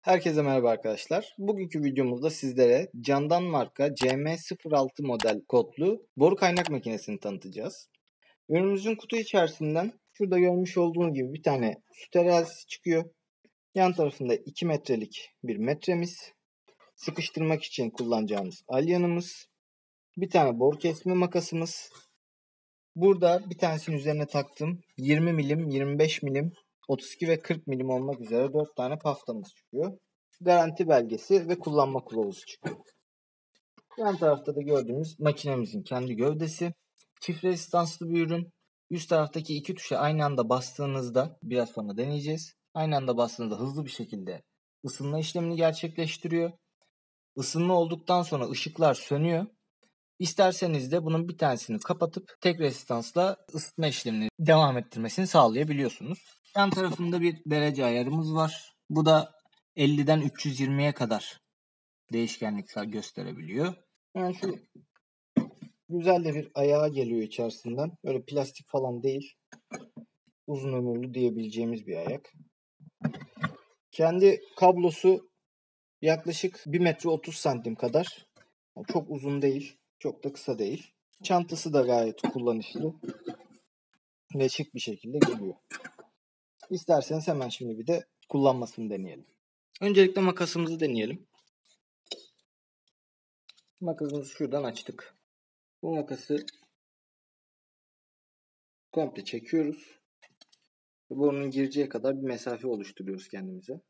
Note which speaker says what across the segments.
Speaker 1: Herkese merhaba arkadaşlar. Bugünkü videomuzda sizlere Candan marka CM06 model kodlu boru kaynak makinesini tanıtacağız. Ürünümüzün kutu içerisinden şurada görmüş olduğunuz gibi bir tane su terazisi çıkıyor. Yan tarafında 2 metrelik bir metremiz, sıkıştırmak için kullanacağımız alyanımız, bir tane boru kesme makasımız. Burada bir tanesinin üzerine taktığım 20 milim, 25 milim, 32 ve 40 milim olmak üzere 4 tane paftamız çıkıyor. Garanti belgesi ve kullanma kılavuzu çıkıyor. Yan tarafta da gördüğümüz makinemizin kendi gövdesi. Çift rezistanslı bir ürün. Üst taraftaki iki tuşa aynı anda bastığınızda, biraz sonra deneyeceğiz. Aynı anda bastığınızda hızlı bir şekilde ısınma işlemini gerçekleştiriyor. Isınma olduktan sonra ışıklar sönüyor. İsterseniz de bunun bir tanesini kapatıp tek rezistansla ısıtma işlemini devam ettirmesini sağlayabiliyorsunuz. Yan tarafında bir derece ayarımız var. Bu da 50'den 320'ye kadar değişkenlik gösterebiliyor. Yani şu güzel de bir ayağı geliyor içerisinden. Böyle plastik falan değil. Uzun ömürlü diyebileceğimiz bir ayak. Kendi kablosu yaklaşık 1 metre 30 santim kadar. Yani çok uzun değil. Çok da kısa değil. Çantası da gayet kullanışlı. Ve şık bir şekilde geliyor. İsterseniz hemen şimdi bir de kullanmasını deneyelim. Öncelikle makasımızı deneyelim. Makasımızı şuradan açtık. Bu makası komple çekiyoruz. Borunun gireceği kadar bir mesafe oluşturuyoruz kendimize.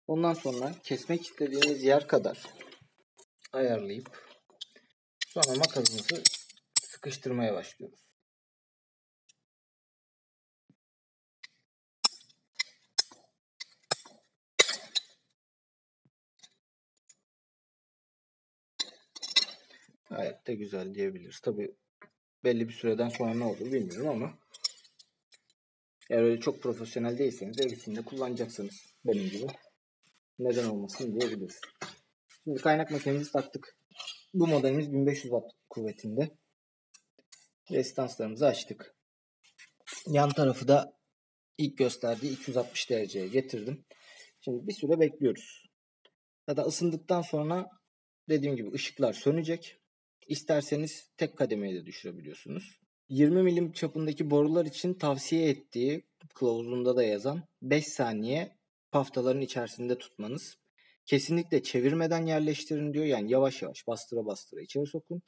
Speaker 1: Ondan sonra kesmek istediğimiz yer kadar ayarlayıp sonra makasımızı sıkıştırmaya başlıyoruz. Gayet de güzel diyebiliriz. Tabi belli bir süreden sonra ne olur bilmiyorum ama eğer öyle çok profesyonel değilseniz ev içinde kullanacaksınız benim gibi. Neden olmasın diyebiliriz. Şimdi kaynak makinemizi taktık. Bu modelimiz 1500 watt kuvvetinde. Rezistanslarımızı açtık. Yan tarafı da ilk gösterdiği 260 dereceye getirdim. Şimdi bir süre bekliyoruz. Zaten ısındıktan sonra dediğim gibi ışıklar sönecek. İsterseniz tek kademeye de düşürebiliyorsunuz. 20 milim çapındaki borular için tavsiye ettiği kılavuzunda da yazan 5 saniye paftaların içerisinde tutmanız. Kesinlikle çevirmeden yerleştirin diyor. Yani yavaş yavaş bastıra bastıra içeri sokun.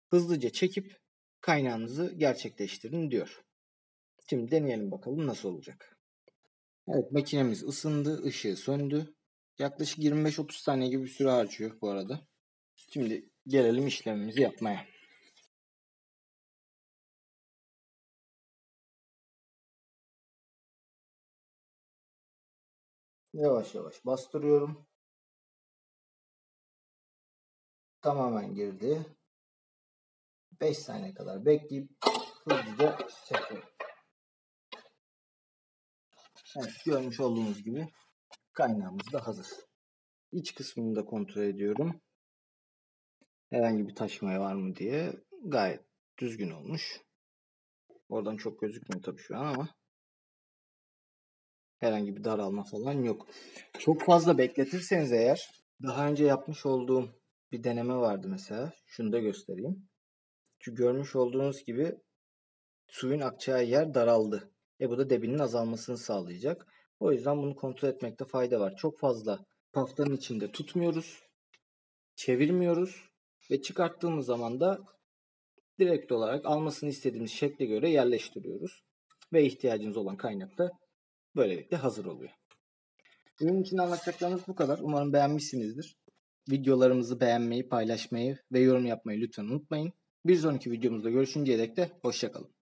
Speaker 1: Hızlıca çekip kaynağınızı gerçekleştirin diyor. Şimdi deneyelim bakalım nasıl olacak. Evet, makinemiz ısındı, ışığı söndü. Yaklaşık 25-30 saniye gibi bir süre harcıyor bu arada. Şimdi gelelim işlemimizi yapmaya. Yavaş yavaş bastırıyorum. Tamamen girdi. 5 saniye kadar bekleyip hızlıca çekiyorum. Evet, görmüş olduğunuz gibi kaynağımız da hazır. İç kısmını da kontrol ediyorum. Herhangi bir taşmaya var mı diye. Gayet düzgün olmuş. Oradan çok gözükmüyor tabii şu an ama herhangi bir daralma falan yok. Çok fazla bekletirseniz eğer, daha önce yapmış olduğum bir deneme vardı mesela. Şunu da göstereyim. Şu görmüş olduğunuz gibi suyun akacağı yer daraldı. Bu da debinin azalmasını sağlayacak. O yüzden bunu kontrol etmekte fayda var. Çok fazla paftanın içinde tutmuyoruz. Çevirmiyoruz. Ve çıkarttığımız zaman da direkt olarak almasını istediğimiz şekle göre yerleştiriyoruz. Ve ihtiyacınız olan kaynak da böylelikle hazır oluyor. Ürün için anlatacaklarımız bu kadar. Umarım beğenmişsinizdir. Videolarımızı beğenmeyi, paylaşmayı ve yorum yapmayı lütfen unutmayın. Bir sonraki videomuzda görüşünceye dek de hoşça kalın.